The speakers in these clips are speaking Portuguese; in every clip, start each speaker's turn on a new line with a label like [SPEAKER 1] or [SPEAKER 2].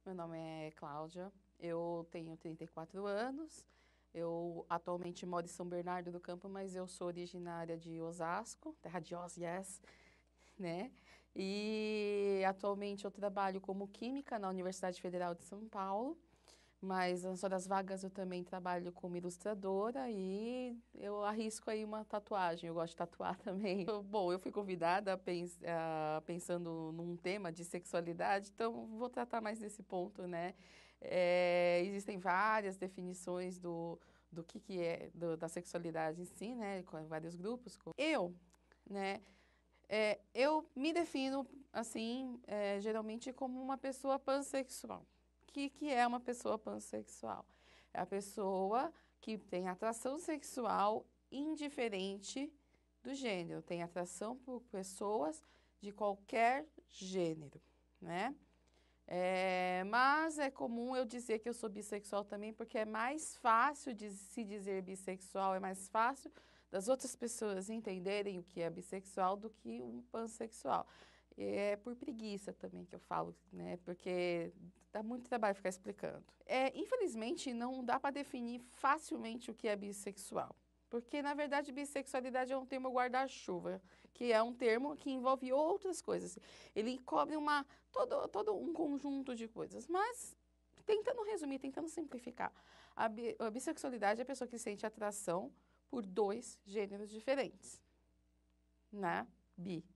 [SPEAKER 1] Meu nome é Cláudia, eu tenho 34 anos, eu atualmente moro em São Bernardo do Campo, mas eu sou originária de Osasco, terra de Oz, yes, né? E atualmente eu trabalho como química na Universidade Federal de São Paulo, mas nas horas vagas eu também trabalho como ilustradora e eu arrisco aí uma tatuagem, eu gosto de tatuar também. Bom, eu fui convidada pensando num tema de sexualidade, então vou tratar mais desse ponto, né? Existem várias definições do que é da sexualidade em si, né? Com vários grupos. Né? Eu me defino, assim, geralmente como uma pessoa pansexual. Que é uma pessoa pansexual? É a pessoa que tem atração sexual indiferente do gênero, tem atração por pessoas de qualquer gênero, né? Mas é comum eu dizer que eu sou bissexual também, porque é mais fácil de se dizer bissexual, é mais fácil das outras pessoas entenderem o que é bissexual do que um pansexual. É por preguiça também que eu falo, né? Porque dá muito trabalho ficar explicando. Infelizmente, não dá para definir facilmente o que é bissexual. Porque, na verdade, bissexualidade é um termo guarda-chuva, que é um termo que envolve outras coisas. Ele cobre todo um conjunto de coisas, mas tentando resumir, tentando simplificar, a bissexualidade é a pessoa que sente atração por dois gêneros diferentes, né?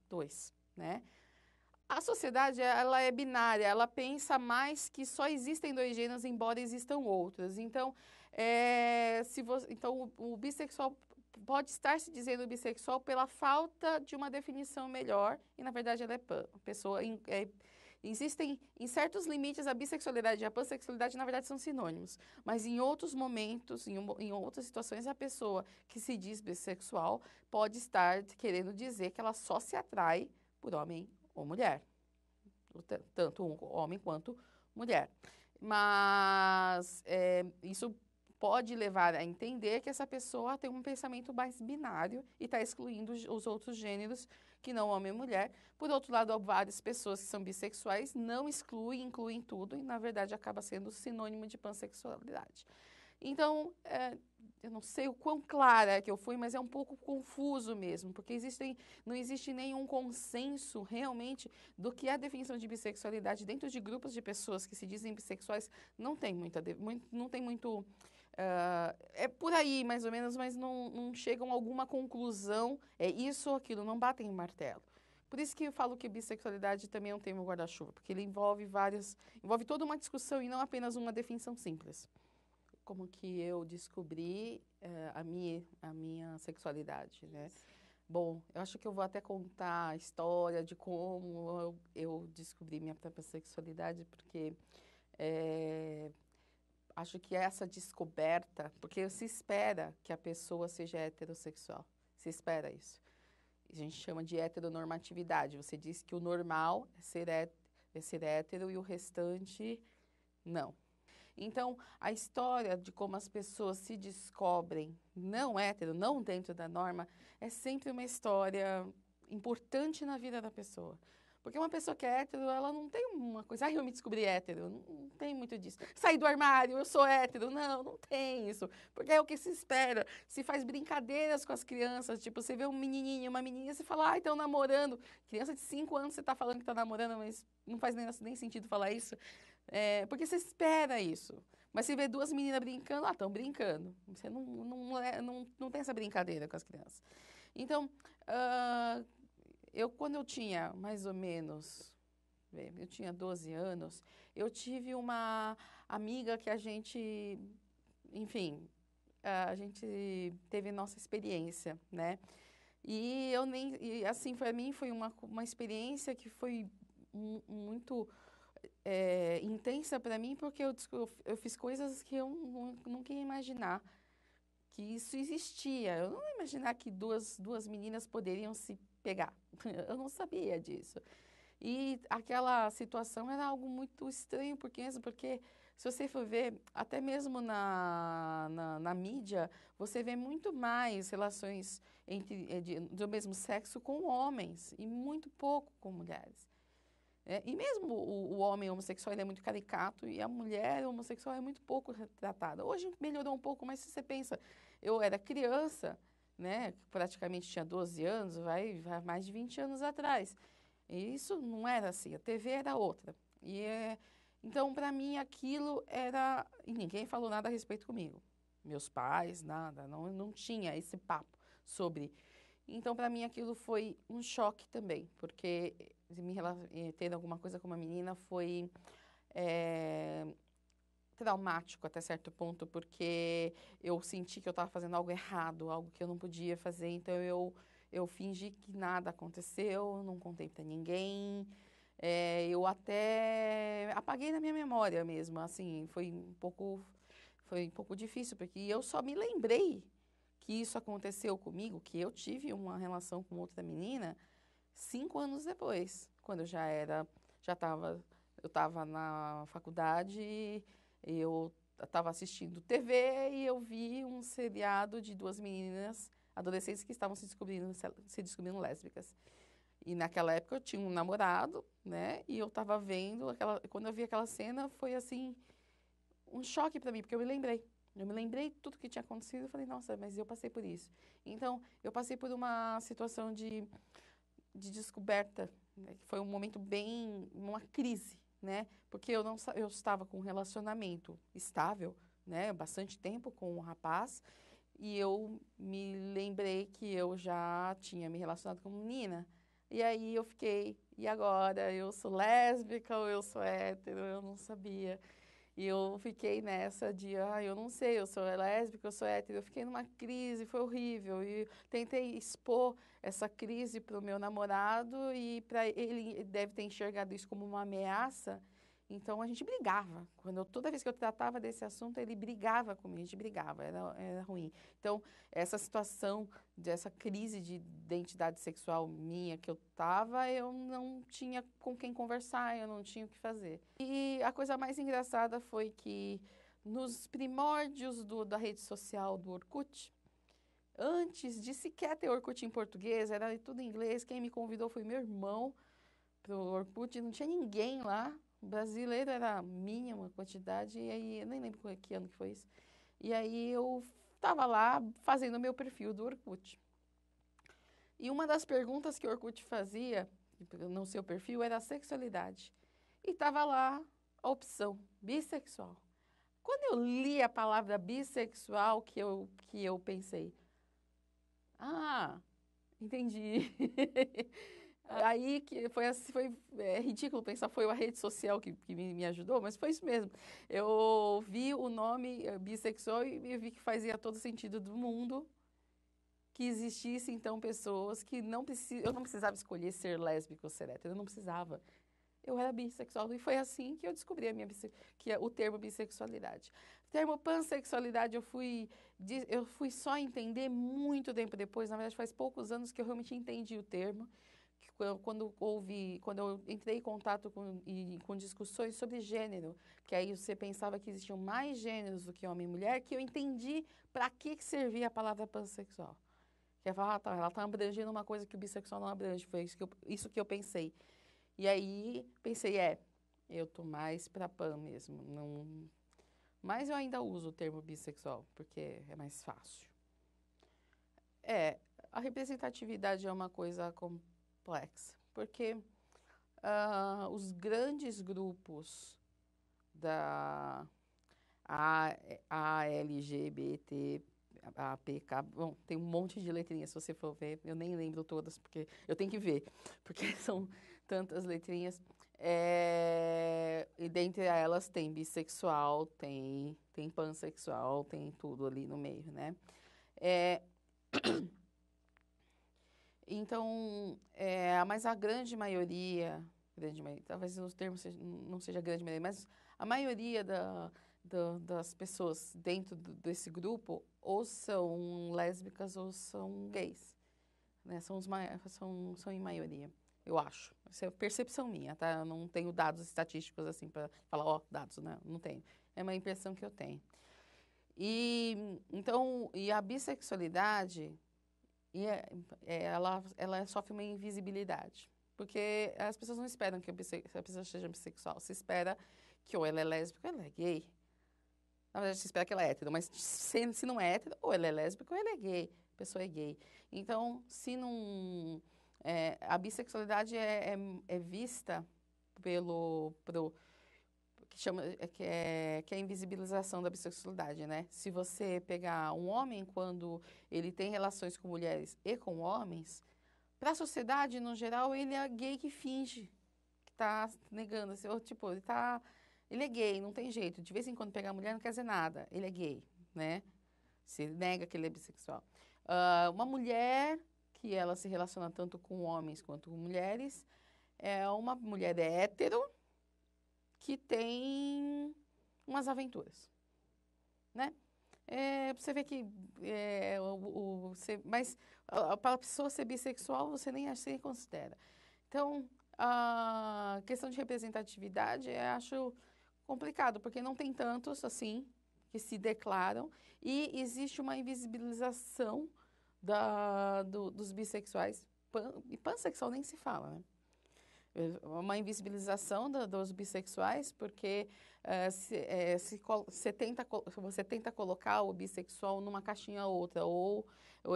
[SPEAKER 1] Dois, né? A sociedade, ela é binária, ela pensa mais que só existem dois gêneros, embora existam outros. Então, o bissexual pode estar se dizendo bissexual pela falta de uma definição melhor, e na verdade ela é pan. Existem, em certos limites, a bissexualidade e a pansexualidade, na verdade, são sinônimos. Mas em outros momentos, em outras situações, a pessoa que se diz bissexual pode estar querendo dizer que ela só se atrai por homem ou mulher, tanto homem quanto mulher. Mas isso pode levar a entender que essa pessoa tem um pensamento mais binário e está excluindo os outros gêneros que não homem e mulher. Por outro lado, há várias pessoas que são bissexuais, não excluem, incluem tudo e, na verdade, acaba sendo sinônimo de pansexualidade. Então, eu não sei o quão clara que eu fui, mas é um pouco confuso mesmo, porque não existe nenhum consenso realmente do que é a definição de bissexualidade dentro de grupos de pessoas que se dizem bissexuais. Não tem não tem muito. É por aí, mais ou menos, mas não chegam a alguma conclusão. É isso ou aquilo, não batem em martelo. Por isso que eu falo que bissexualidade também é um termo guarda-chuva, porque ele envolve toda uma discussão e não apenas uma definição simples. Como que eu descobri a minha sexualidade, né? Bom, eu acho que eu vou até contar a história de como eu descobri minha própria sexualidade, porque acho que essa descoberta, porque se espera que a pessoa seja heterossexual, se espera isso. A gente chama de heteronormatividade. Você diz que o normal é ser hétero e o restante não. Então, a história de como as pessoas se descobrem não hétero, não dentro da norma, é sempre uma história importante na vida da pessoa. Porque uma pessoa que é hétero, ela não tem uma coisa, eu me descobri hétero, não tem muito disso. Saí do armário, eu sou hétero. Não tem isso. Porque é o que se espera. Se faz brincadeiras com as crianças, tipo, você vê um menininho, uma menininha, você fala, estão namorando. Criança de 5 anos, você está falando que está namorando, mas não faz nem sentido falar isso. Porque você espera isso. Mas você vê duas meninas brincando, estão brincando. Você não tem essa brincadeira com as crianças. Então, quando eu tinha mais ou menos, eu tinha 12 anos, eu tive uma amiga que enfim, a gente teve nossa experiência, né? E assim, para mim foi uma experiência que foi muito intensa para mim, porque eu fiz coisas que eu nunca ia imaginar que isso existia. Eu não ia imaginar que duas meninas poderiam se pegar. Eu não sabia disso. E aquela situação era algo muito estranho, porque se você for ver, até mesmo na mídia, você vê muito mais relações do mesmo sexo com homens e muito pouco com mulheres. E mesmo o homem homossexual ele é muito caricato e a mulher homossexual é muito pouco retratada. Hoje melhorou um pouco, mas se você pensa, eu era criança, né, praticamente tinha 12 anos, vai mais de 20 anos atrás. E isso não era assim, a TV era outra. Então, para mim, aquilo era. E ninguém falou nada a respeito comigo. Meus pais, nada, não tinha esse papo sobre. Então, para mim, aquilo foi um choque também, porque tendo alguma coisa com uma menina foi eh, traumático até certo ponto, porque eu senti que eu estava fazendo algo errado, algo que eu não podia fazer, então eu fingi que nada aconteceu, não contei para ninguém, eu até apaguei na minha memória mesmo, assim, foi um pouco difícil, porque eu só me lembrei que isso aconteceu comigo, que eu tive uma relação com outra menina 5 anos depois, quando eu estava na faculdade, eu estava assistindo TV e eu vi um seriado de duas meninas, adolescentes que estavam se descobrindo lésbicas. E naquela época eu tinha um namorado, né? E eu estava vendo quando eu vi aquela cena, foi assim um choque para mim, porque eu me lembrei. Eu me lembrei de tudo que tinha acontecido e falei, nossa, mas eu passei por isso. Então, eu passei por uma situação de descoberta, né, que foi um momento uma crise, né? Porque eu estava com um relacionamento estável, né? Bastante tempo com um rapaz, e eu me lembrei que eu já tinha me relacionado com uma menina. E aí eu fiquei, e agora? Eu sou lésbica ou eu sou hétero? Eu não sabia. E eu fiquei nessa de, eu não sei, eu sou lésbica, eu sou hétero. Eu fiquei numa crise, foi horrível. E tentei expor essa crise para o meu namorado e para ele deve ter enxergado isso como uma ameaça. Então a gente brigava. Toda vez que eu tratava desse assunto, ele brigava comigo, a gente brigava, era ruim. Então, essa situação dessa crise de identidade sexual minha que eu estava, eu não tinha com quem conversar, eu não tinha o que fazer. E a coisa mais engraçada foi que nos primórdios da rede social do Orkut, antes de sequer ter Orkut em português, era tudo em inglês, quem me convidou foi meu irmão pro Orkut, não tinha ninguém lá, o brasileiro era a mínima quantidade, e aí eu nem lembro que ano que foi isso. E aí eu estava lá fazendo o meu perfil do Orkut. E uma das perguntas que o Orkut fazia no seu perfil era a sexualidade. E estava lá a opção bissexual. Quando eu li a palavra bissexual, que eu pensei, entendi. Aí que foi ridículo pensar, foi a rede social que me ajudou, mas foi isso mesmo. Eu vi o nome bissexual e vi que fazia todo sentido do mundo que existisse, então, pessoas que eu não precisava escolher ser lésbica ou ser hétero, eu não precisava. Eu era bissexual e foi assim que eu descobri que é o termo bissexualidade. O termo pansexualidade eu fui só entender muito tempo depois, na verdade faz poucos anos que eu realmente entendi o termo, quando eu entrei em contato com discussões sobre gênero, que aí você pensava que existiam mais gêneros do que homem e mulher, que eu entendi para que servia a palavra pansexual. Que é falar, ela está abrangendo uma coisa que o bissexual não abrange, foi isso que eu pensei. E aí pensei, eu tô mais pra pan mesmo. Não. Mas eu ainda uso o termo bissexual, porque é mais fácil. A representatividade é uma coisa complexa, porque os grandes grupos da LGBT, APK, bom, tem um monte de letrinhas, se você for ver, eu nem lembro todas, porque eu tenho que ver, porque são tantas letrinhas. E dentre elas tem bissexual, tem pansexual, tem tudo ali no meio, né? É, então, mas a grande maioria, talvez os termos não seja grande maioria, mas a maioria das pessoas dentro desse grupo ou são lésbicas ou são gays, né? São em maioria, eu acho. Essa é a percepção minha, tá? Eu não tenho dados estatísticos assim para falar, dados, né? Não tenho. É uma impressão que eu tenho. Então, a bissexualidade ela sofre uma invisibilidade. Porque as pessoas não esperam que a pessoa seja bissexual. Se espera que ou ela é lésbica ou ela é gay. Na verdade, se espera que ela é hétero, mas se não é hétero, ou ela é lésbica ou ela é gay. A pessoa é gay. Então, se não... a bissexualidade é vista que chama, que é a invisibilização da bissexualidade, né? Se você pegar um homem quando ele tem relações com mulheres e com homens, para a sociedade, no geral, ele é gay que finge que tá negando, assim, ou, tipo, ele é gay, não tem jeito. De vez em quando pegar a mulher não quer dizer nada, ele é gay, né? Se nega que ele é bissexual. Uma mulher que ela se relaciona tanto com homens quanto com mulheres é uma mulher hétero que tem umas aventuras, né? Você vê que mas para a pessoa ser bissexual você nem assim considera. Então, a questão de representatividade eu acho complicado, porque não tem tantos assim que se declaram e existe uma invisibilização dos bissexuais. E pansexual nem se fala, né? Uma invisibilização dos bissexuais, porque você tenta colocar o bissexual numa caixinha ou outra, ou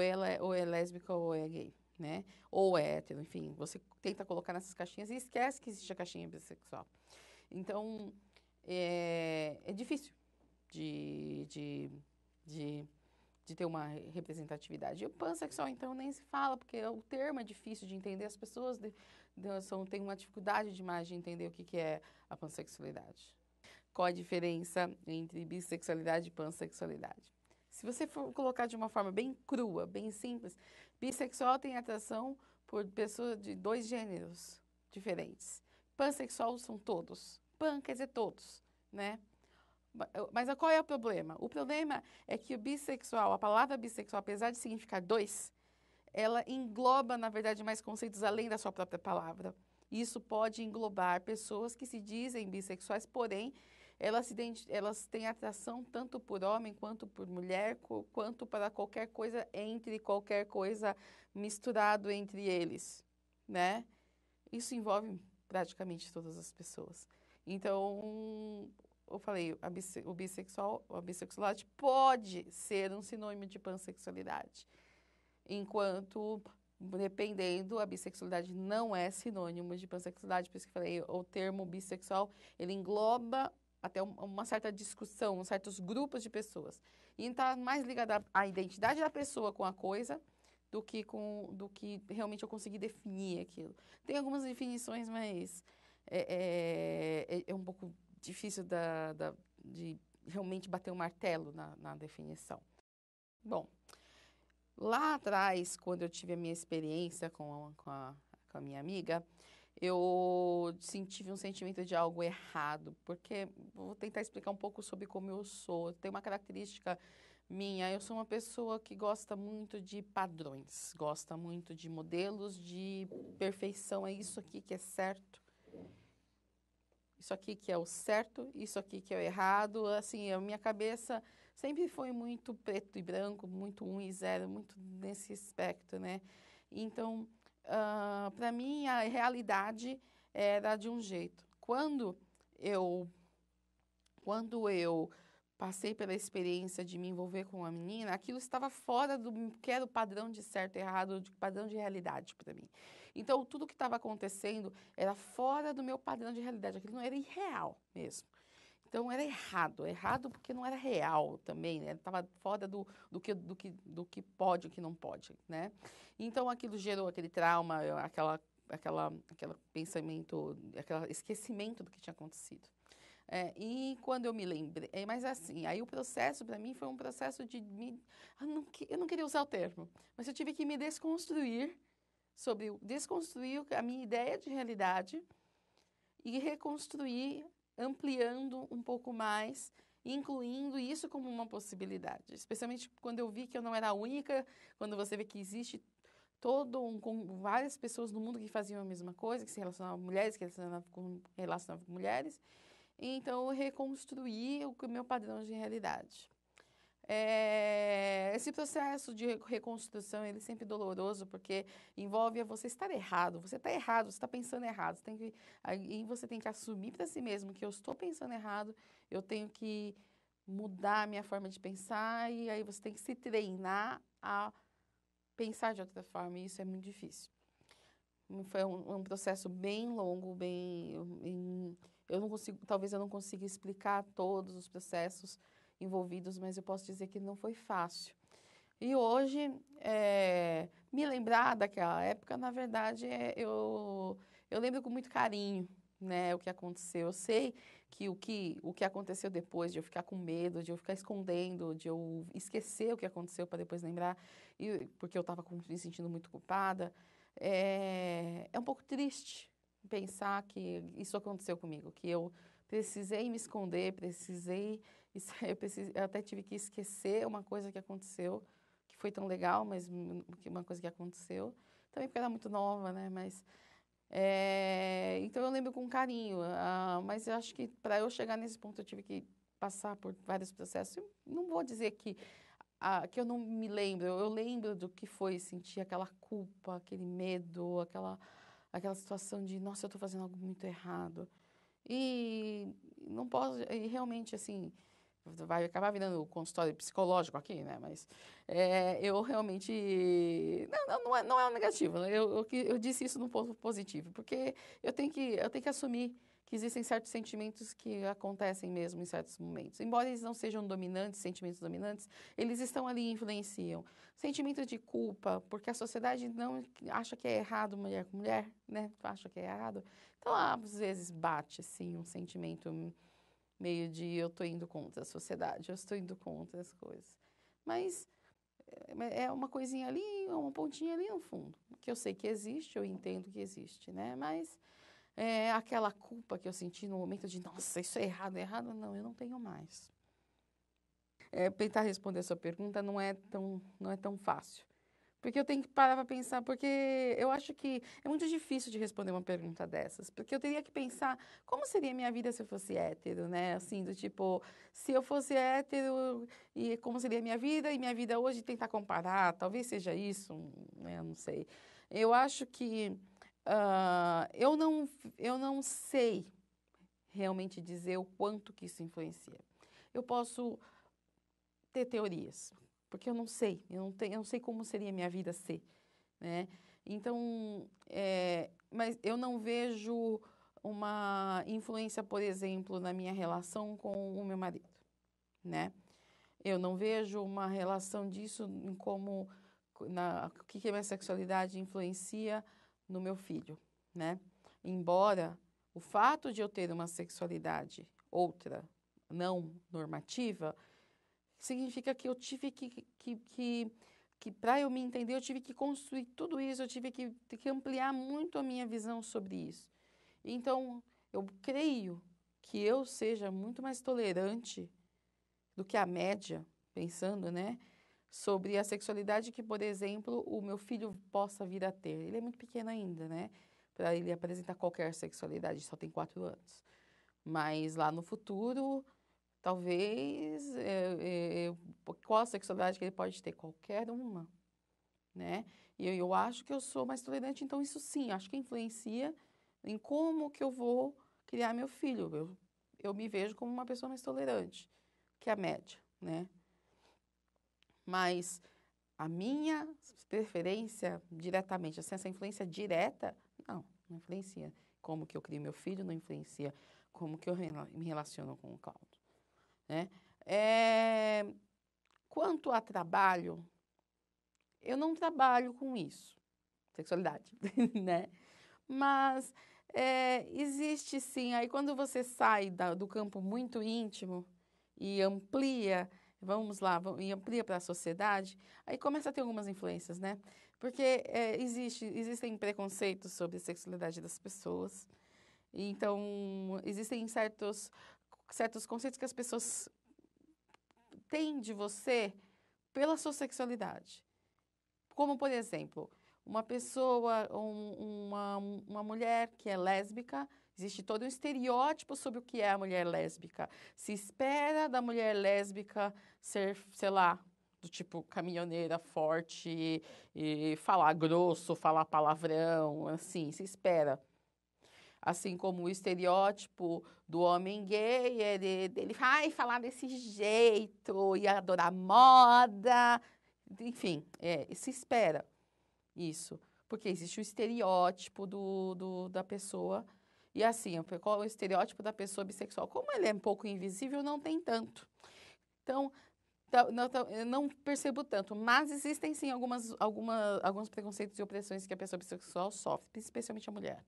[SPEAKER 1] é lésbica ou é gay, né? Ou é hétero, enfim, você tenta colocar nessas caixinhas e esquece que existe a caixinha bissexual. Então, é difícil de, de ter uma representatividade. E o pansexual, então, nem se fala, porque o termo é difícil de entender, as pessoas têm uma dificuldade demais de entender o que é a pansexualidade. Qual a diferença entre bissexualidade e pansexualidade? Se você for colocar de uma forma bem crua, bem simples, bissexual tem atração por pessoas de dois gêneros diferentes. Pansexual são todos. Pan quer dizer todos, né? Mas qual é o problema? O problema é que o bissexual, a palavra bissexual, apesar de significar dois, ela engloba, na verdade, mais conceitos além da sua própria palavra. Isso pode englobar pessoas que se dizem bissexuais, porém, elas têm atração tanto por homem, quanto por mulher, quanto para qualquer coisa qualquer coisa misturado entre eles, né? Isso envolve praticamente todas as pessoas. Então, eu falei, a bissexualidade pode ser um sinônimo de pansexualidade, enquanto, dependendo, a bissexualidade não é sinônimo de pansexualidade, por isso que eu falei, o termo bissexual, ele engloba até uma certa discussão, certos grupos de pessoas, e está mais ligado à identidade da pessoa com a coisa, do que realmente eu conseguir definir aquilo. Tem algumas definições, mas é um pouco difícil de realmente bater o martelo na definição. Bom, lá atrás, quando eu tive a minha experiência com a minha amiga, eu tive um sentimento de algo errado, porque vou tentar explicar um pouco sobre como eu sou. Tem uma característica minha, eu sou uma pessoa que gosta muito de padrões, gosta muito de modelos de perfeição. É isso aqui que é certo, isso aqui que é o certo, isso aqui que é o errado. Assim, a minha cabeça sempre foi muito preto e branco, muito 1 e 0, muito nesse aspecto, né? Então, para mim, a realidade era de um jeito. Quando eu passei pela experiência de me envolver com uma menina, aquilo estava fora do que era o padrão de certo e errado, de padrão de realidade para mim. Então, tudo que estava acontecendo era fora do meu padrão de realidade, aquilo não era irreal mesmo. Então, era errado porque não era real também, né? Estava fora do que pode e o que não pode, né? Então, aquilo gerou aquele trauma, aquele pensamento, aquele esquecimento do que tinha acontecido. E quando eu me lembrei, mas assim, aí o processo para mim foi um processo de eu não queria usar o termo, mas eu tive que me desconstruir desconstruir a minha ideia de realidade e reconstruir, ampliando um pouco mais, incluindo isso como uma possibilidade, especialmente quando eu vi que eu não era a única, quando você vê que existe com várias pessoas no mundo que faziam a mesma coisa, que se relacionavam com mulheres, que se relacionavam com mulheres. Então, eu reconstruí o meu padrão de realidade. esse processo de reconstrução, ele é sempre doloroso, porque envolve você estar errado. Você está errado, você está pensando errado. Aí você tem que assumir para si mesmo que eu estou pensando errado, eu tenho que mudar a minha forma de pensar, e aí você tem que se treinar a pensar de outra forma, e isso é muito difícil. Foi um processo bem longo, eu não consigo, talvez eu não consiga explicar todos os processos envolvidos, mas eu posso dizer que não foi fácil. E hoje, me lembrar daquela época, na verdade, eu lembro com muito carinho, né, o que aconteceu. Eu sei que o que aconteceu depois, de eu ficar com medo, de eu ficar escondendo, de eu esquecer o que aconteceu para depois lembrar, porque eu estava me sentindo muito culpada, é um pouco triste pensar que isso aconteceu comigo, que eu precisei me esconder, eu até tive que esquecer uma coisa que aconteceu, que foi tão legal, mas uma coisa que aconteceu, também porque era muito nova, né? Mas, então eu lembro com carinho, mas eu acho que para eu chegar nesse ponto eu tive que passar por vários processos. Eu não vou dizer que eu não me lembro, eu lembro do que foi sentir aquela culpa, aquele medo, aquela situação de, nossa, eu estou fazendo algo muito errado. E não posso, e realmente, assim, vai acabar virando consultório psicológico aqui, né? Mas eu realmente. Não é um negativo, né? Eu disse isso no ponto positivo, porque eu tenho que assumir que existem certos sentimentos que acontecem mesmo em certos momentos. Embora eles não sejam dominantes, sentimentos dominantes, eles estão ali e influenciam. Sentimento de culpa, porque a sociedade não acha que é errado mulher com mulher, né? Acha que é errado. Então, às vezes bate, assim, um sentimento meio de eu estou indo contra a sociedade, eu estou indo contra as coisas. Mas é uma coisinha ali, uma pontinha ali no fundo, que eu sei que existe, eu entendo que existe, né? Mas aquela culpa que eu senti no momento de, nossa, isso é errado, não, eu não tenho mais. Tentar responder a sua pergunta não é tão fácil. Porque eu tenho que parar para pensar, porque eu acho que é muito difícil de responder uma pergunta dessas. Porque eu teria que pensar como seria a minha vida se eu fosse hétero, né? Assim, do tipo, se eu fosse hétero, e como seria a minha vida, e minha vida hoje tentar comparar, talvez seja isso, né? Eu não sei. Eu acho que eu não sei realmente dizer o quanto que isso influencia. Eu posso ter teorias, porque eu não sei, eu não sei como seria a minha vida ser, né? Então, mas eu não vejo uma influência, por exemplo, na minha relação com o meu marido, né? Eu não vejo uma relação disso em o que a minha sexualidade influencia no meu filho, né? Embora o fato de eu ter uma sexualidade outra, não normativa, significa que eu tive que para eu me entender, eu tive que construir tudo isso, eu tive que ampliar muito a minha visão sobre isso. Então, eu creio que eu seja muito mais tolerante do que a média, pensando, né, sobre a sexualidade que, por exemplo, o meu filho possa vir a ter. Ele é muito pequeno ainda, né, para ele apresentar qualquer sexualidade, só tem 4 anos. Mas lá no futuro, talvez, qual a sexualidade que ele pode ter? Qualquer uma, né? E eu acho que eu sou mais tolerante, então isso sim, acho que influencia em como que eu vou criar meu filho. Eu me vejo como uma pessoa mais tolerante que a média, né? Mas a minha preferência diretamente, assim, essa influência direta, não influencia. Como que eu crio meu filho, não influencia como que eu me relaciono com o Cláudio, né? Quanto a trabalho, eu não trabalho com isso, sexualidade, né? Mas existe sim, aí quando você sai do campo muito íntimo e amplia, vamos lá, e amplia para a sociedade, aí começa a ter algumas influências, né? Porque existem preconceitos sobre a sexualidade das pessoas, então existem certos conceitos que as pessoas têm de você pela sua sexualidade. Como, por exemplo, uma pessoa, uma mulher que é lésbica, existe todo um estereótipo sobre o que é a mulher lésbica. Se espera da mulher lésbica ser, sei lá, do tipo caminhoneira forte e falar grosso, falar palavrão, assim, se espera. Assim como o estereótipo do homem gay, ele vai falar desse jeito e adorar moda, enfim, se espera isso, porque existe o estereótipo da pessoa, e assim, qual é o estereótipo da pessoa bissexual? Como ele é um pouco invisível, não tem tanto. Então, eu não percebo tanto, mas existem sim alguns preconceitos e opressões que a pessoa bissexual sofre, especialmente a mulher.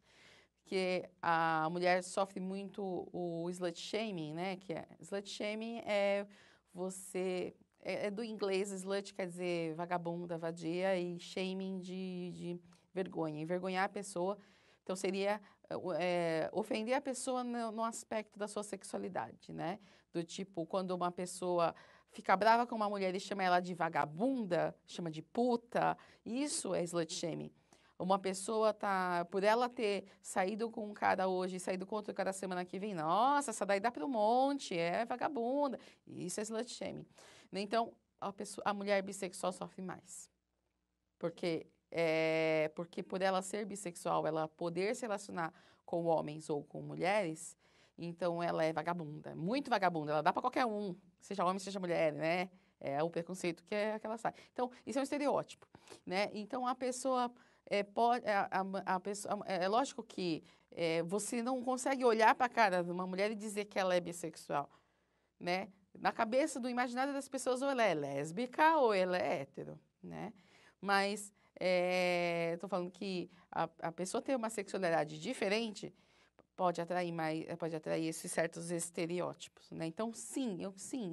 [SPEAKER 1] Que a mulher sofre muito o slut shaming, né? Slut shaming é você é do inglês, slut quer dizer vagabunda, vadia, e shaming de vergonha, envergonhar a pessoa. Então seria ofender a pessoa no aspecto da sua sexualidade, né? Do tipo, quando uma pessoa fica brava com uma mulher e chama ela de vagabunda, chama de puta, isso é slut shaming. Uma pessoa tá, por ela ter saído com um cara hoje, saído com outro cara semana que vem, nossa, essa daí dá para um monte, é vagabunda. Isso é slut shaming. Então, a mulher bissexual sofre mais. Porque por ela ser bissexual, ela poder se relacionar com homens ou com mulheres, então ela é vagabunda, muito vagabunda, ela dá para qualquer um, seja homem, seja mulher, né? É o preconceito que ela sai. Então, isso é um estereótipo, né? Então, a pessoa pode, a pessoa, é lógico que você não consegue olhar para a cara de uma mulher e dizer que ela é bissexual, né? Na cabeça do imaginário das pessoas, ou ela é lésbica ou ela é hétero, né? Mas estou falando que a pessoa ter uma sexualidade diferente pode atrair esses certos estereótipos, né? Então, sim,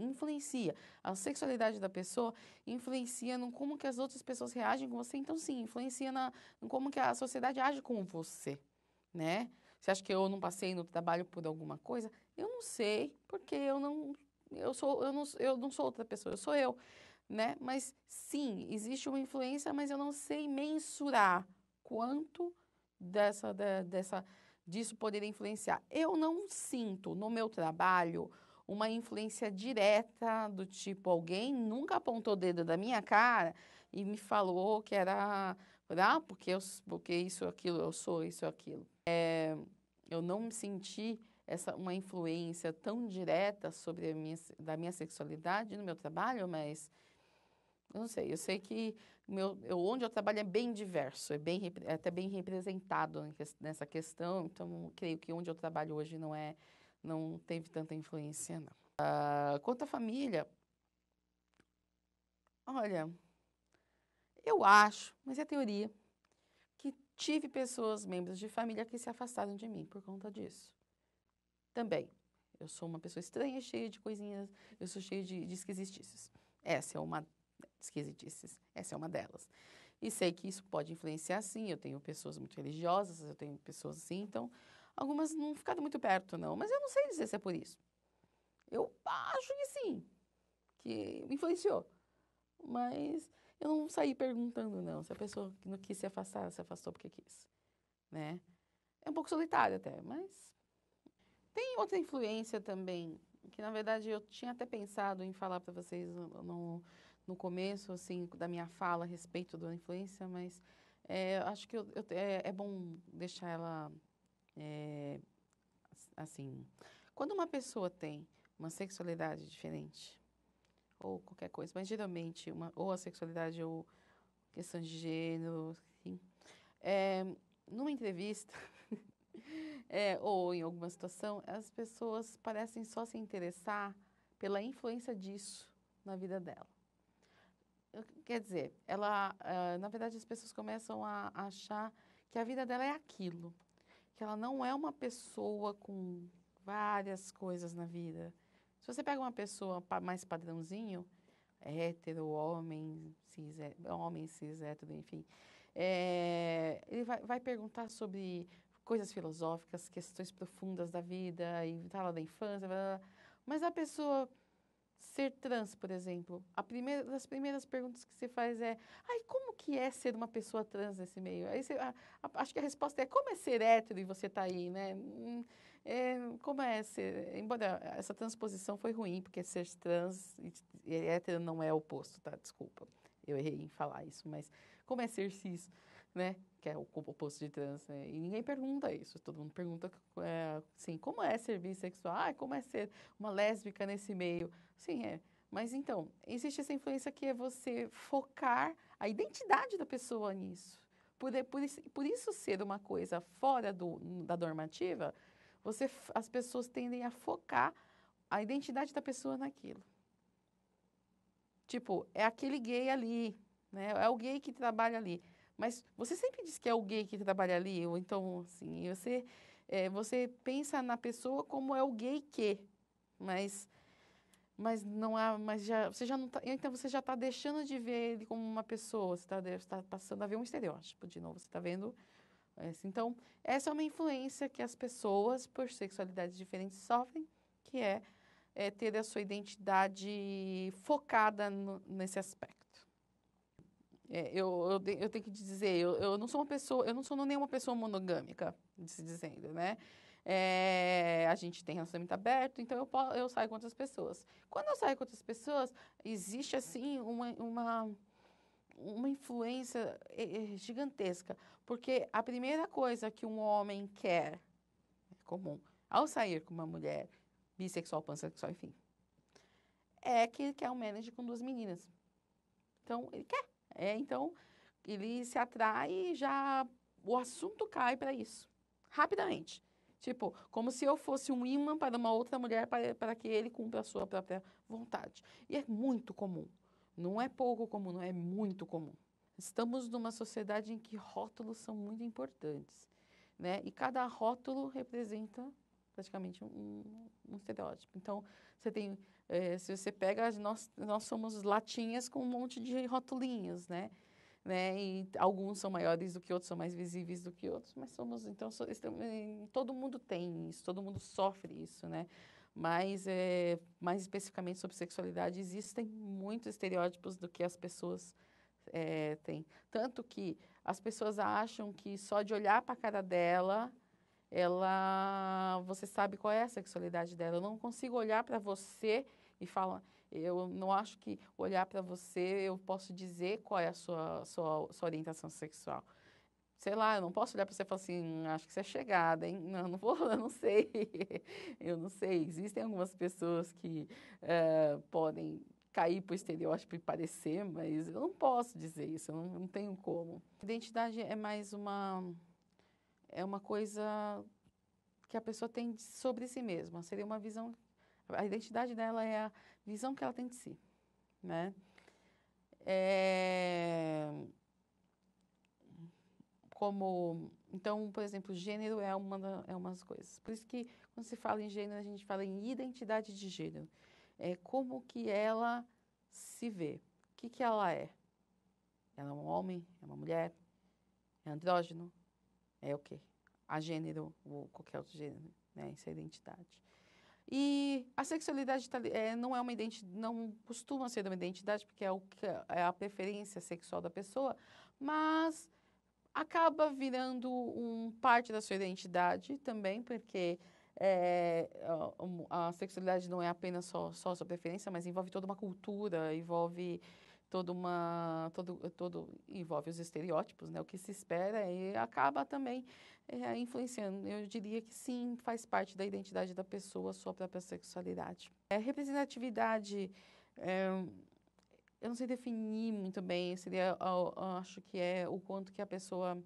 [SPEAKER 1] influencia. A sexualidade da pessoa influencia no como que as outras pessoas reagem com você. Então, sim, influencia no como que a sociedade age com você, né? Você acha que eu não passei no trabalho por alguma coisa? Eu não sei, porque eu não sou outra pessoa, eu sou eu, né? Mas sim, existe uma influência, mas eu não sei mensurar quanto disso poderia influenciar. Eu não sinto no meu trabalho uma influência direta do tipo alguém nunca apontou o dedo da minha cara e me falou que era porque isso aquilo eu sou isso aquilo. Eu não me senti uma influência tão direta sobre da minha sexualidade no meu trabalho, mas eu não sei. Eu sei que onde eu trabalho é bem diverso, é até bem representado nessa questão. Então, creio que onde eu trabalho hoje não teve tanta influência, não. Quanto à família, olha, eu acho, mas é teoria, que tive pessoas, membros de família, que se afastaram de mim por conta disso. Também. Eu sou uma pessoa estranha, cheia de coisinhas, eu sou cheia de esquisitices. Essa é uma esquisitices, essa é uma delas. E sei que isso pode influenciar, sim. Eu tenho pessoas muito religiosas, eu tenho pessoas assim, então algumas não ficaram muito perto, não. Mas eu não sei dizer se é por isso. Eu acho que sim, que influenciou. Mas eu não saí perguntando, não. Se a pessoa que não quis se afastar, se afastou porque quis, né? É um pouco solitário até, mas tem outra influência também, que na verdade eu tinha até pensado em falar para vocês no começo, assim, da minha fala a respeito da influência, mas acho que é bom deixar ela, assim, quando uma pessoa tem uma sexualidade diferente, ou qualquer coisa, mas geralmente, ou a sexualidade ou questão de gênero, assim, numa entrevista, ou em alguma situação, as pessoas parecem só se interessar pela influência disso na vida dela. Quer dizer, na verdade, as pessoas começam a achar que a vida dela é aquilo, que ela não é uma pessoa com várias coisas na vida. Se você pega uma pessoa mais padrãozinho, hétero, homem, cis, hétero, enfim, ele vai perguntar sobre coisas filosóficas, questões profundas da vida, e fala da infância, blá, blá, blá. Mas a pessoa ser trans, por exemplo, das primeiras perguntas que você faz é: ai, como que é ser uma pessoa trans nesse meio? Aí acho que a resposta é: como é ser hétero e você tá aí, né? Como é ser... Embora essa transposição foi ruim, porque ser trans e hétero não é oposto, tá? Desculpa, eu errei em falar isso, mas como é ser cis, né? Que é o oposto de trans, né? E ninguém pergunta isso, todo mundo pergunta, assim, como é ser bissexual? Ah, como é ser uma lésbica nesse meio? Sim, é. Mas então, existe essa influência que é você focar a identidade da pessoa nisso. Por isso ser uma coisa fora da normativa, as pessoas tendem a focar a identidade da pessoa naquilo. Tipo, é aquele gay ali, né? É o gay que trabalha ali. Mas você sempre diz que é o gay que trabalha ali, ou então, assim, você pensa na pessoa como é o gay que, mas não há, você já não tá, então você já está deixando de ver ele como uma pessoa, você está passando a ver um estereótipo de novo, você está vendo. Então, essa é uma influência que as pessoas, por sexualidades diferentes, sofrem, que é ter a sua identidade focada nesse aspecto. Eu tenho que dizer, eu não sou uma pessoa, eu não sou nenhuma pessoa monogâmica, se dizendo, né? A gente tem relacionamento aberto, então eu saio com outras pessoas. Quando eu saio com outras pessoas, existe, assim, uma influência gigantesca, porque a primeira coisa que um homem quer, é comum, ao sair com uma mulher bissexual, pansexual, enfim, é que ele quer um manager com duas meninas. Então, ele quer. Então, ele se atrai e já o assunto cai para isso, rapidamente. Tipo, como se eu fosse um imã para uma outra mulher para que ele cumpra a sua própria vontade. E é muito comum. Não é pouco comum, não é muito comum. Estamos numa sociedade em que rótulos são muito importantes, né? E cada rótulo representa praticamente um estereótipo. Então, você tem, se você pega, nós somos latinhas com um monte de rotulinhos, né? E alguns são maiores do que outros, são mais visíveis do que outros, mas então, todo mundo tem isso, todo mundo sofre isso, né? Mas, mais especificamente sobre sexualidade, existem muitos estereótipos do que as pessoas têm. Tanto que as pessoas acham que só de olhar para a cara dela, você sabe qual é a sexualidade dela. Eu não consigo olhar para você e falar, eu não acho que olhar para você eu posso dizer qual é a sua orientação sexual. Sei lá, eu não posso olhar para você e falar assim, acho que você é chegada, hein? Não, não vou, eu não sei. Eu não sei. Existem algumas pessoas que podem cair para o estereótipo e parecer, mas eu não posso dizer isso, eu não tenho como. Identidade é mais uma coisa que a pessoa tem sobre si mesma. Seria uma visão, a identidade dela é a visão que ela tem de si, né? Então, por exemplo, gênero é uma das coisas. Por isso que, quando se fala em gênero, a gente fala em identidade de gênero. É como que ela se vê. O que ela é? Ela é um homem? É uma mulher? É andrógeno? É o quê? Agênero ou qualquer outro gênero, né? Isso é identidade. E a sexualidade não é não costuma ser uma identidade, porque é a preferência sexual da pessoa, mas acaba virando parte da sua identidade também, porque a sexualidade não é apenas só a sua preferência, mas envolve toda uma cultura, envolve envolve os estereótipos, né? O que se espera e acaba também influenciando. Eu diria que sim, faz parte da identidade da pessoa, a sua própria sexualidade. Representatividade, eu não sei definir muito bem, acho que é o quanto que a pessoa,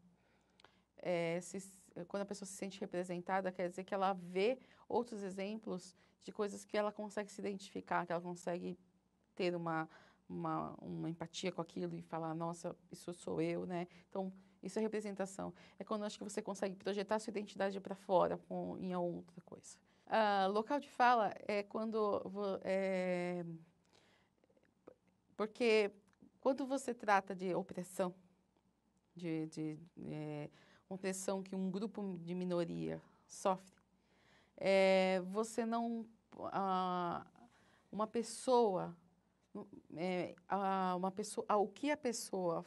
[SPEAKER 1] quando a pessoa se sente representada, quer dizer que ela vê outros exemplos de coisas que ela consegue se identificar, que ela consegue ter uma empatia com aquilo e falar, nossa, isso sou eu, né? Então, isso é representação. É quando acho que você consegue projetar sua identidade para fora em outra coisa. Local de fala é quando... porque quando você trata de opressão, uma opressão que um grupo de minoria sofre, você não... uma pessoa, o que a pessoa,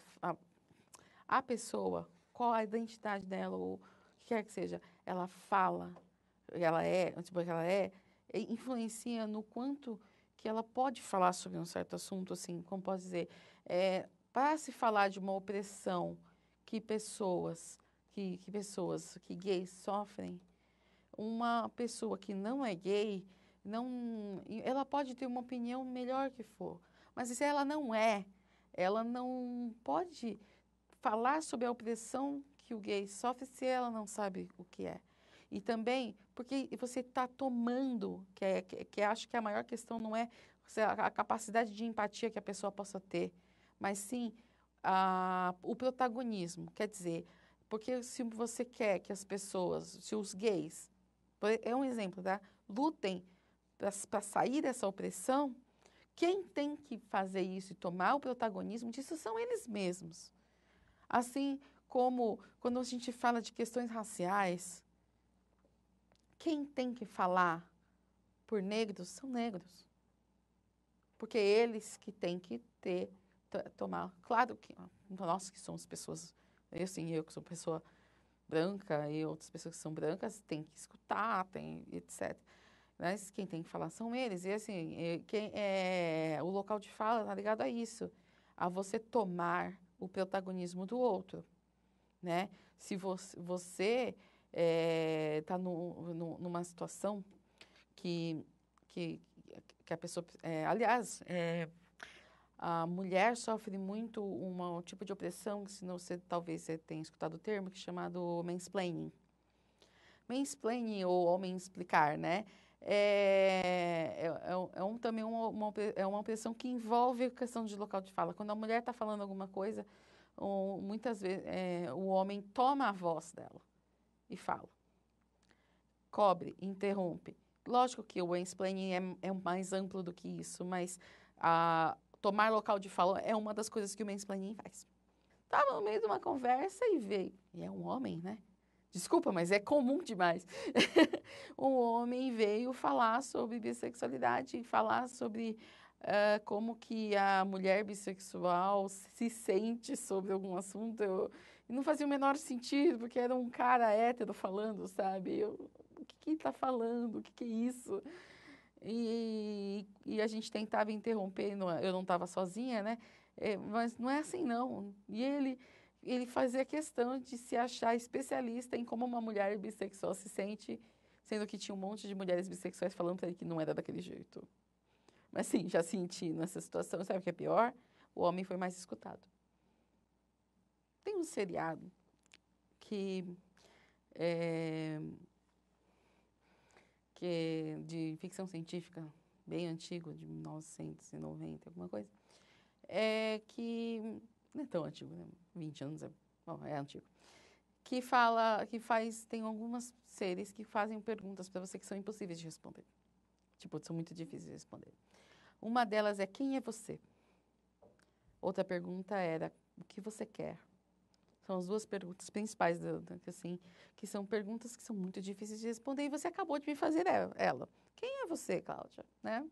[SPEAKER 1] qual a identidade dela, ou o que quer que seja, ela fala, tipo, influencia no quanto que ela pode falar sobre um certo assunto, assim, como posso dizer, para se falar de uma opressão que que gays sofrem, uma pessoa que não é gay, ela pode ter uma opinião melhor que for, mas se ela não pode falar sobre a opressão que o gay sofre se ela não sabe o que é. E também porque você está tomando, acho que a maior questão não é a capacidade de empatia que a pessoa possa ter, mas sim o protagonismo. Quer dizer, porque se você quer que as pessoas, se os gays, é um exemplo, tá? Lutem para sair dessa opressão, quem tem que fazer isso e tomar o protagonismo disso são eles mesmos. Assim como quando a gente fala de questões raciais, quem tem que falar por negros são negros. Porque eles que têm que tomar. Claro que nós que somos pessoas, eu que sou pessoa branca e outras pessoas que são brancas, têm que escutar, etc. Mas quem tem que falar são eles. E assim, o local de fala está ligado a isso, a você tomar o protagonismo do outro, né? Se você está numa situação que, que, que a pessoa... aliás, a mulher sofre muito um tipo de opressão, se não talvez você tenha escutado o termo, que é chamado mansplaining. Mansplaining ou homem explicar, né? Também uma opressão que envolve a questão de local de fala. Quando a mulher está falando alguma coisa, muitas vezes o homem toma a voz dela e fala. Cobre, interrompe. Lógico que o mansplaining é mais amplo do que isso, mas tomar local de fala é uma das coisas que o mansplaining faz. Estava no meio de uma conversa e veio. E é um homem, né? Desculpa, mas é comum demais. Um homem veio falar sobre bissexualidade, falar sobre como que a mulher bissexual se sente sobre algum assunto. E não fazia o menor sentido, porque era um cara hétero falando, sabe? O que ele está falando? O que é isso? E a gente tentava interromper, eu não estava sozinha, né? Mas não é assim, não. E ele fazia questão de se achar especialista em como uma mulher bissexual se sente, sendo que tinha um monte de mulheres bissexuais falando para ele que não era daquele jeito. Mas sim, já senti nessa situação. Sabe o que é pior? O homem foi mais escutado. Tem um seriado que é de ficção científica, bem antigo, de 1990, alguma coisa, que não é tão antigo, né? 20 anos, é antigo. Tem algumas seres que fazem perguntas para você que são impossíveis de responder. Tipo, são muito difíceis de responder. Uma delas é, quem é você? Outra pergunta era, o que você quer? São as duas perguntas principais, assim, que são perguntas que são muito difíceis de responder e você acabou de me fazer ela. Quem é você, Cláudia? Né?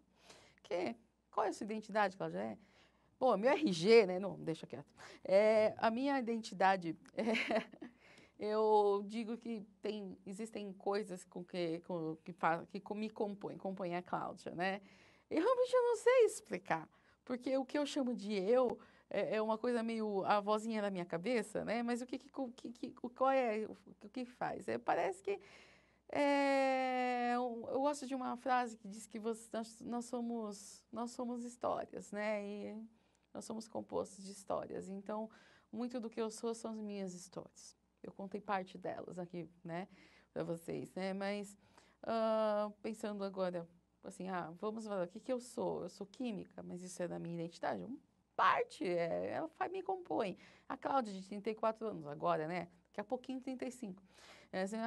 [SPEAKER 1] Qual é a sua identidade, Cláudia? Bom, meu RG, né? Não, deixa quieto. A minha identidade, eu digo que existem coisas que me compõem a Cláudia, né? Eu realmente não sei explicar, porque o que eu chamo de eu é uma coisa meio a vozinha da minha cabeça, né? Mas o que faz? Parece que eu gosto de uma frase que diz que nós somos histórias, né? E nós somos compostos de histórias. Então, muito do que eu sou são as minhas histórias. Eu contei parte delas aqui, né, para vocês, né? Mas pensando agora, assim, vamos falar, o que eu sou? Eu sou química, mas isso é da minha identidade? Parte, ela me compõe. A Cláudia, de 34 anos agora, né? Daqui a pouquinho, 35. Assim,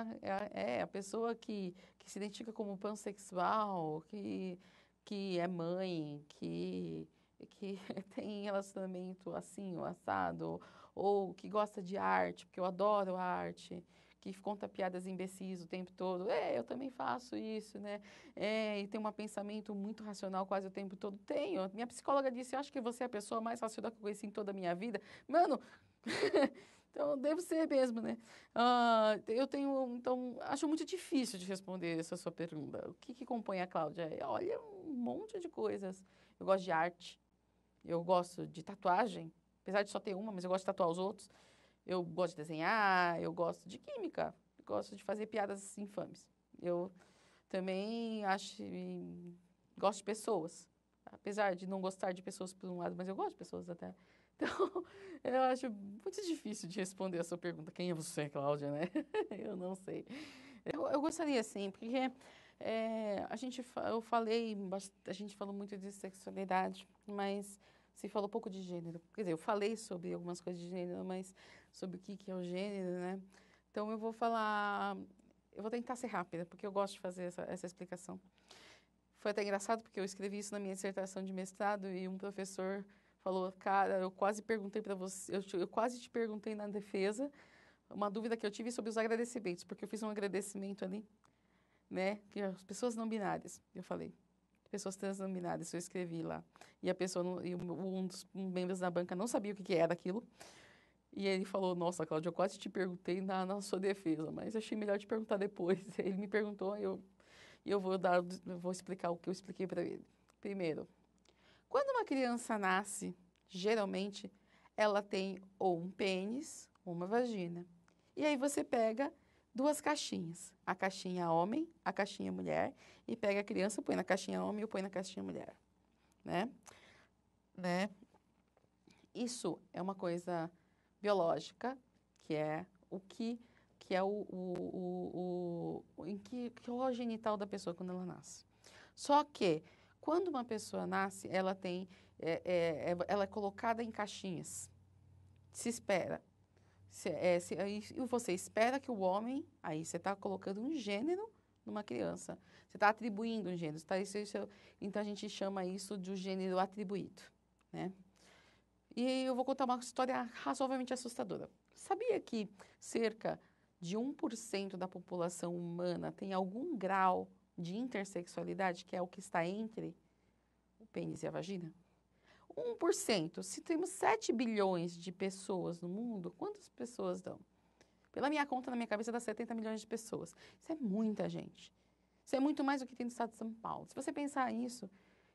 [SPEAKER 1] a pessoa que se identifica como pansexual, que é mãe, que tem relacionamento assim, o assado, ou que gosta de arte, porque eu adoro arte, que conta piadas imbecis o tempo todo. Eu também faço isso, né? E tem um pensamento muito racional quase o tempo todo. Tenho. Minha psicóloga disse, eu acho que você é a pessoa mais racional que eu conheci em toda a minha vida. Mano, então devo ser mesmo, né? Eu tenho, então, acho muito difícil de responder essa sua pergunta. O que compõe a Cláudia? Olha, um monte de coisas. Eu gosto de arte, eu gosto de tatuagem, apesar de só ter uma, mas eu gosto de tatuar os outros. Eu gosto de desenhar, eu gosto de química, eu gosto de fazer piadas infames. Eu também gosto de pessoas, apesar de não gostar de pessoas por um lado, mas eu gosto de pessoas até. Então, eu acho muito difícil de responder a sua pergunta. Quem é você, Cláudia, né? Eu não sei. Eu gostaria, sim, porque a gente falou muito de sexualidade, mas se falou pouco de gênero. Quer dizer, eu falei sobre algumas coisas de gênero, mas sobre o que é o gênero, né? Então, eu vou tentar ser rápida, porque eu gosto de fazer essa explicação. Foi até engraçado, porque eu escrevi isso na minha dissertação de mestrado e um professor falou, cara, eu quase perguntei para você, eu quase te perguntei na defesa uma dúvida que eu tive sobre os agradecimentos, porque eu fiz um agradecimento ali, né, que as pessoas não binárias, eu falei, pessoas trans não binárias, eu escrevi lá, e a pessoa, um dos membros da banca não sabia o que era aquilo, e ele falou, nossa, Cláudia, eu quase te perguntei na sua defesa, mas achei melhor te perguntar depois. Ele me perguntou, eu vou explicar o que eu expliquei para ele. Primeiro, quando uma criança nasce, geralmente, ela tem ou um pênis ou uma vagina. E aí você pega duas caixinhas, a caixinha homem, a caixinha mulher, e pega a criança, põe na caixinha homem e põe na caixinha mulher, né? Isso é uma coisa biológica, que é que é o genital da pessoa quando ela nasce. Só que, quando uma pessoa nasce, ela é colocada em caixinhas. Se espera. E você espera que o homem, aí você está colocando um gênero numa criança. Você está atribuindo um gênero. Então, a gente chama isso de gênero atribuído, né? E eu vou contar uma história razoavelmente assustadora. Sabia que cerca de 1% da população humana tem algum grau de intersexualidade, que é o que está entre o pênis e a vagina? 1%. Se temos 7 bilhões de pessoas no mundo, quantas pessoas dão? Pela minha conta, na minha cabeça, dá 70 milhões de pessoas. Isso é muita gente. Isso é muito mais do que tem no estado de São Paulo. Se você pensar nisso,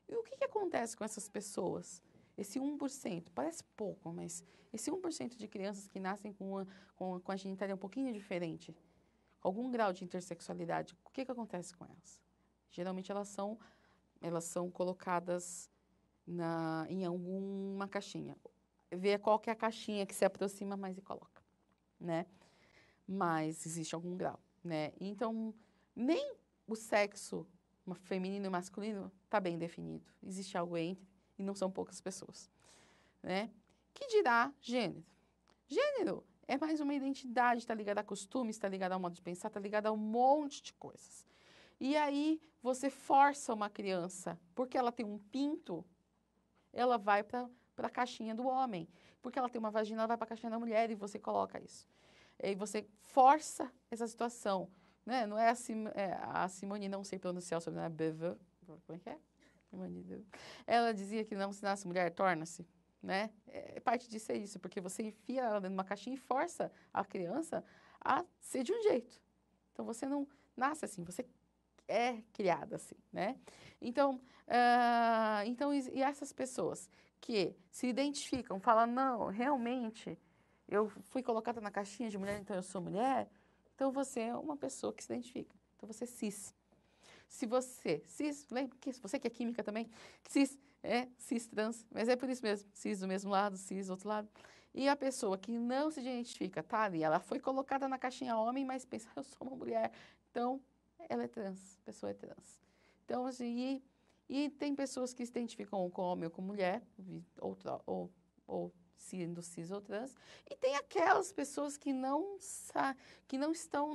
[SPEAKER 1] e o que acontece com essas pessoas? Esse 1%, parece pouco, mas esse 1% de crianças que nascem com a genitália um pouquinho diferente, algum grau de intersexualidade, o que acontece com elas? Geralmente elas são colocadas em alguma caixinha. Vê qual que é a caixinha que se aproxima mais e coloca, né? Mas existe algum grau, né? Então, nem o sexo feminino e masculino está bem definido. Existe algo entre, e não são poucas pessoas, né? Que dirá gênero? Gênero é mais uma identidade, está ligada a costumes, está ligada ao modo de pensar, está ligada a um monte de coisas. E aí, você força uma criança, porque ela tem um pinto, ela vai para a caixinha do homem. Porque ela tem uma vagina, ela vai para a caixinha da mulher e você coloca isso. E você força essa situação, né? Não é a Simone, não sei pronunciar o sobrenome, Beauvoir, como é que é? Ela dizia que não se nasce mulher, torna-se, né? Parte disso é isso, porque você enfia ela dentro de uma caixinha e força a criança a ser de um jeito. Então, você não nasce assim, você é criada assim, né? Então, e essas pessoas que se identificam, falam, não, realmente, eu fui colocada na caixinha de mulher, então eu sou mulher, então você é uma pessoa que se identifica. Então, você é cis. Se você, cis, lembra que você que é química também, cis trans, mas é por isso mesmo, cis do mesmo lado, cis do outro lado. E a pessoa que não se identifica, tá ali, ela foi colocada na caixinha homem, mas pensa, eu sou uma mulher, então ela é trans, a pessoa é trans. Então, assim, e tem pessoas que se identificam com homem ou com mulher, ou sendo cis ou trans, e tem aquelas pessoas que não estão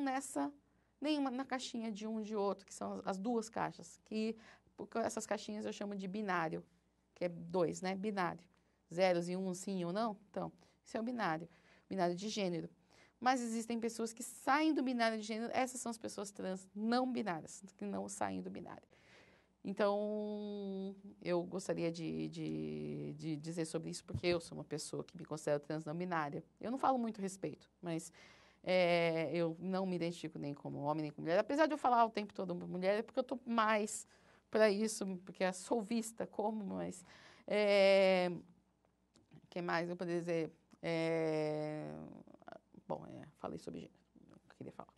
[SPEAKER 1] nenhuma na caixinha de um de outro, que são as duas caixas, porque essas caixinhas eu chamo de binário, que é 2, né? Binário. Zeros e um, sim ou não? Então, isso é o binário de gênero. mas existem pessoas que saem do binário de gênero, essas são as pessoas trans não binárias, que não saem do binário. Então, eu gostaria de dizer sobre isso, porque eu sou uma pessoa que me considero trans não binária. Eu não falo muito a respeito, mas eu não me identifico nem como homem, nem como mulher. Apesar de eu falar o tempo todo mulher, é porque eu estou mais para isso, porque eu sou vista como, mas... O que mais eu poderia dizer? Bom, falei sobre gênero, eu queria falar.